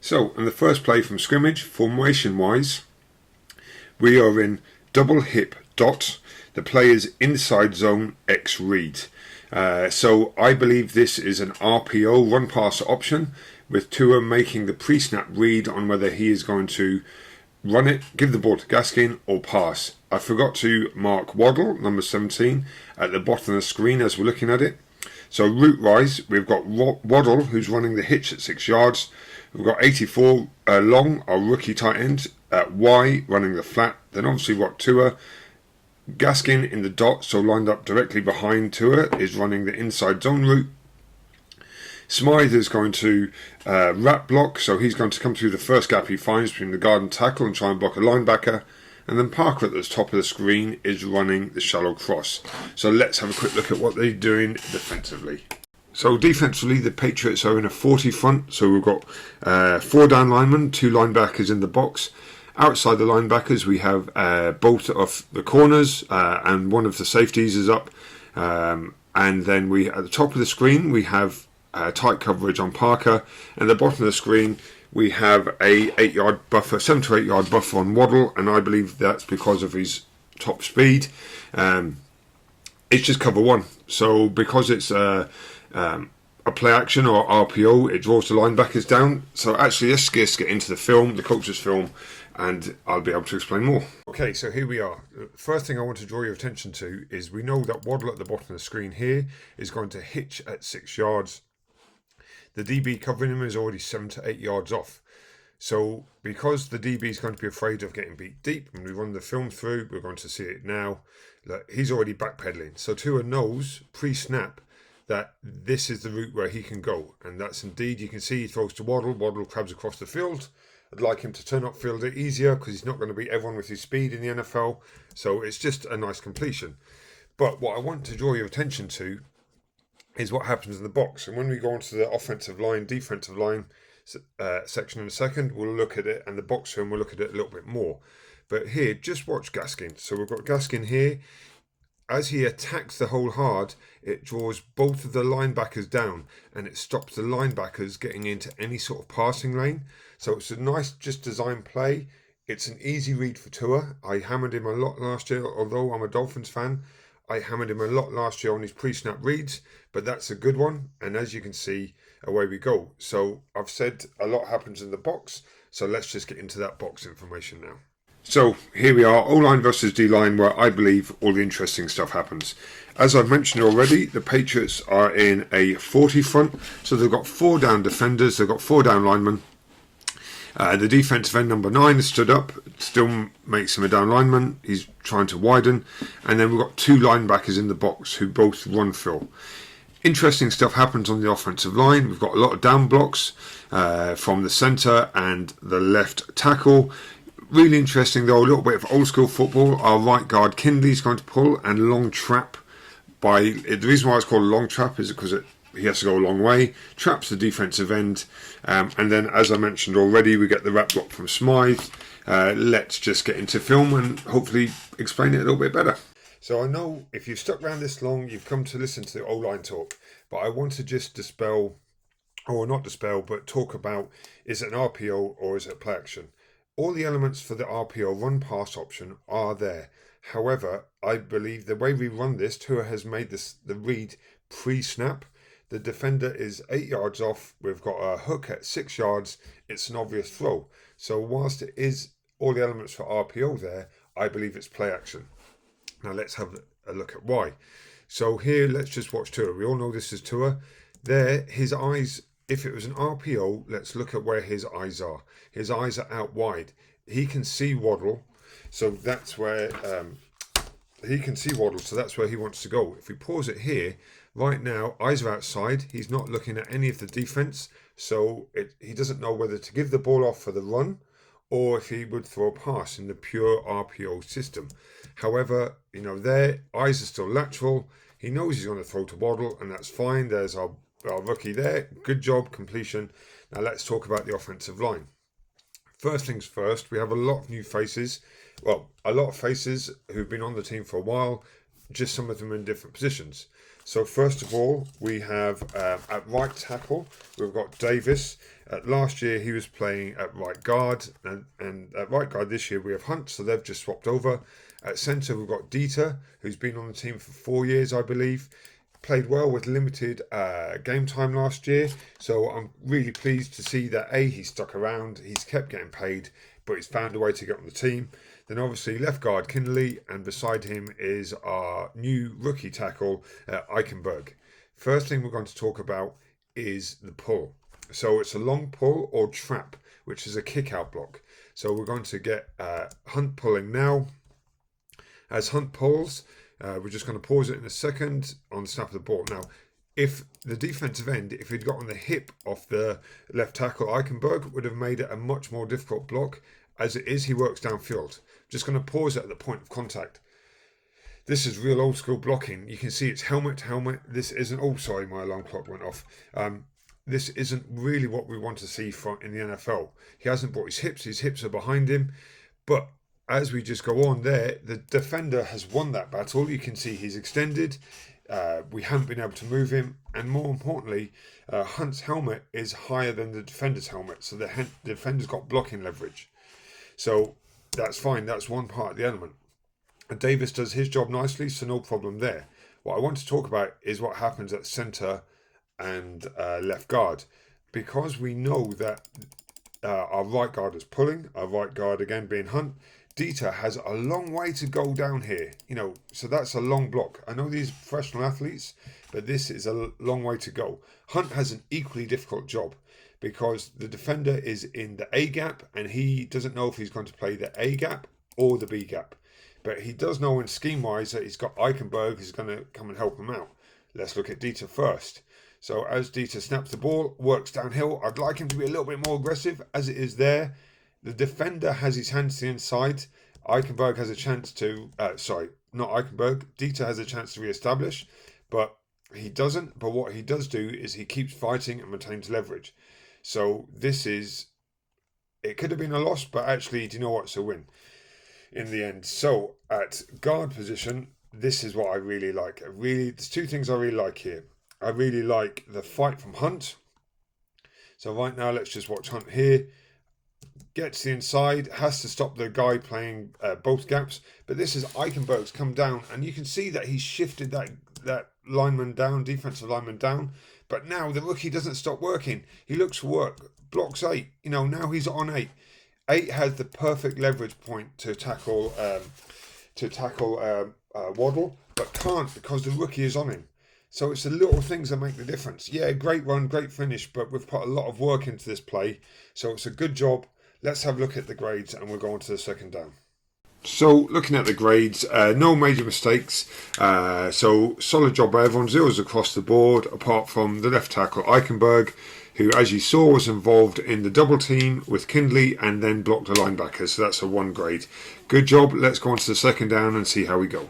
So, in the first play from scrimmage, formation-wise, we are in double hip dot. The play is inside zone X read. So I believe this is an RPO, run pass option, with Tua making the pre-snap read on whether he is going to run it, give the ball to Gaskin, or pass. I forgot to mark Waddle, number 17, at the bottom of the screen as we're looking at it. So route rise, we've got Waddle, who's running the hitch at 6 yards. We've got 84 Long, our rookie tight end, at Y, running the flat. Then obviously we've got Tua. Gaskin in the dot, so lined up directly behind Tua, is running the inside zone route. Smythe is going to wrap block, so he's going to come through the first gap he finds between the guard and tackle and try and block a linebacker. And then Parker at the top of the screen is running the shallow cross. So let's have a quick look at what they're doing defensively. So defensively, the Patriots are in a 40 front, so we've got 4 down linemen, 2 linebackers in the box. Outside the linebackers, we have both of the corners and one of the safeties is up. And then at the top of the screen, we have tight coverage on Parker. And at the bottom of the screen, we have a 8-yard buffer, 7 to 8 yard buffer on Waddle. And I believe that's because of his top speed. It's just cover one. So because it's a play action or RPO, it draws the linebackers down. So actually, let's get into the film, the coach's film, and I'll be able to explain more. Okay, so here we are. The first thing I want to draw your attention to is we know that Waddle at the bottom of the screen here is going to hitch at 6 yards. The DB covering him is already 7 to 8 yards off. So because the DB is going to be afraid of getting beat deep, and we run the film through, we're going to see it now, look, he's already backpedaling. So Tua knows pre-snap that this is the route where he can go. And that's indeed, you can see he throws to Waddle. Waddle crabs across the field. I'd like him to turn upfield it easier because he's not going to beat everyone with his speed in the NFL. So it's just a nice completion. But what I want to draw your attention to is what happens in the box. And when we go on to the offensive line, defensive line section in a second, we'll look at it. And the box film, we'll look at it a little bit more. But here, just watch Gaskin. So we've got Gaskin here. As he attacks the hole hard, it draws both of the linebackers down and it stops the linebackers getting into any sort of passing lane. So it's a nice just design play. It's an easy read for Tua. I hammered him a lot last year, although I'm a Dolphins fan. I hammered him a lot last year on his pre-snap reads, but that's a good one. And as you can see, away we go. So I've said a lot happens in the box. So let's just get into that box information now. So here we are, O-line versus D-line, where I believe all the interesting stuff happens. As I've mentioned already, the Patriots are in a 40 front, so they've got 4 down defenders, they've got 4 down linemen. The defensive end number 9 has stood up, still makes him a down lineman, he's trying to widen. And then we've got 2 linebackers in the box who both run fill. Interesting stuff happens on the offensive line. We've got a lot of down blocks from the centre and the left tackle. Really interesting though, a little bit of old school football. Our right guard Kindley's going to pull and long trap. The reason why it's called a long trap is because he has to go a long way, traps the defensive end, and then as I mentioned already, we get the wrap block from Smythe. Let's just get into film and hopefully explain it a little bit better. So I know if you've stuck around this long, you've come to listen to the O-line talk, but I want to just dispel, or not dispel, but talk about, is it an RPO or is it play action? All the elements for the RPO run pass option are there. However, I believe the way we run this, Tua has made the read pre-snap. The defender is 8 yards off. We've got a hook at 6 yards. It's an obvious throw. So whilst it is all the elements for RPO there, I believe it's play action. Now let's have a look at why. So here, let's just watch Tua. We all know this is Tua. There, his eyes. If it was an RPO, let's look at where his eyes are. His eyes are out wide. He can see Waddle, so that's where so that's where he wants to go. If we pause it here, right now, eyes are outside. He's not looking at any of the defense, so he doesn't know whether to give the ball off for the run or if he would throw a pass in the pure RPO system. However, their eyes are still lateral. He knows he's going to throw to Waddle, and that's fine. There's our rookie there. Good job, completion. Now let's talk about the offensive line. First things first, we have a lot of new faces. Well, a lot of faces who've been on the team for a while, just some of them in different positions. So first of all, we have at right tackle, we've got Davis. Last year he was playing at right guard, and at right guard this year we have Hunt, so they've just swapped over. At centre we've got Dieter, who's been on the team for 4 years, I believe. Played well with limited game time last year, so I'm really pleased to see that he's stuck around, he's kept getting paid, but he's found a way to get on the team. Then obviously left guard Kinley, and beside him is our new rookie tackle Eichenberg. First thing we're going to talk about is the pull. So it's a long pull or trap, which is a kick out block. So we're going to get Hunt pulling now. As Hunt pulls, we're just going to pause it in a second on the snap of the ball. Now, if the defensive end, if he'd got on the hip of the left tackle, Eichenberg would have made it a much more difficult block. As it is, he works downfield. Just going to pause it at the point of contact. This is real old school blocking. You can see it's helmet to helmet. This isn't, oh sorry, my alarm clock went off. This isn't really what we want to see in the NFL. He hasn't brought his hips are behind him. But as we just go on there, the defender has won that battle. You can see he's extended. We haven't been able to move him. And more importantly, Hunt's helmet is higher than the defender's helmet. So the defender's got blocking leverage. So that's fine. That's one part of the element. And Davis does his job nicely, so no problem there. What I want to talk about is what happens at centre and left guard. Because we know that our right guard is pulling, our right guard again being Hunt, Dieter has a long way to go down here. So that's a long block. I know these are professional athletes, but this is a long way to go. Hunt has an equally difficult job, because the defender is in the A gap and he doesn't know if he's going to play the A gap or the B gap. But he does know in scheme wise that he's got Eichenberg who's going to come and help him out. Let's look at Dieter first. So as Dieter snaps the ball, works downhill, I'd like him to be a little bit more aggressive. As it is there, the defender has his hands to the inside. Eichenberg has a chance to, not Eichenberg, Dieter has a chance to re-establish, but he doesn't. But what he does do is he keeps fighting and maintains leverage. So it could have been a loss, but actually, do you know what? It's a win in the end. So at guard position, this is what I really like. There's two things I really like here. I really like the fight from Hunt. So right now, let's just watch Hunt here. Gets the inside, has to stop the guy playing both gaps. But this is Eichenberg's come down, and you can see that he's shifted that lineman down, defensive lineman down. But now the rookie doesn't stop working. He looks for work, blocks 8. Now he's on 8. 8 has the perfect leverage point to tackle Waddle, but can't because the rookie is on him. So it's the little things that make the difference. Yeah, great run, great finish, but we've put a lot of work into this play. So it's a good job. Let's have a look at the grades and we'll go on to the second down. So looking at the grades, no major mistakes. So solid job by everyone, zeros across the board, apart from the left tackle Eichenberg, who, as you saw, was involved in the double team with Kindley and then blocked a linebacker. So that's a 1 grade. Good job. Let's go on to the second down and see how we go.